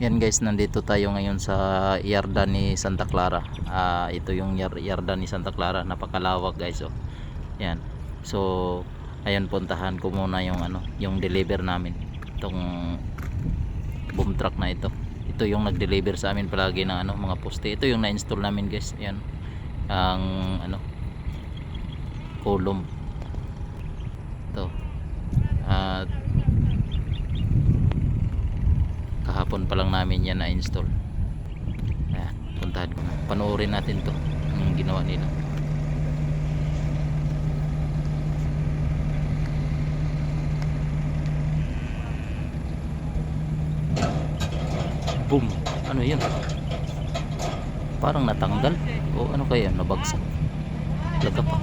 Yan guys, nandito tayo ngayon sa yarda ni Santa Clara. Ito yung yarda ni Santa Clara, napakalawak guys. Oh. Yan. So, ayan, puntahan ko muna yung yung deliver namin. Itong boom truck na ito. Ito yung nag-deliver sa amin palagi ng mga poste. Ito yung na-install namin guys. Yan. Ang column. Ito. At kahapon pa lang namin yan na-install. Ayan, puntahan ko na. Panoorin natin to, ang ginawa nila. Boom! Ano yun? Parang natanggal. O ano kaya? Nabagsak. Lagap pa.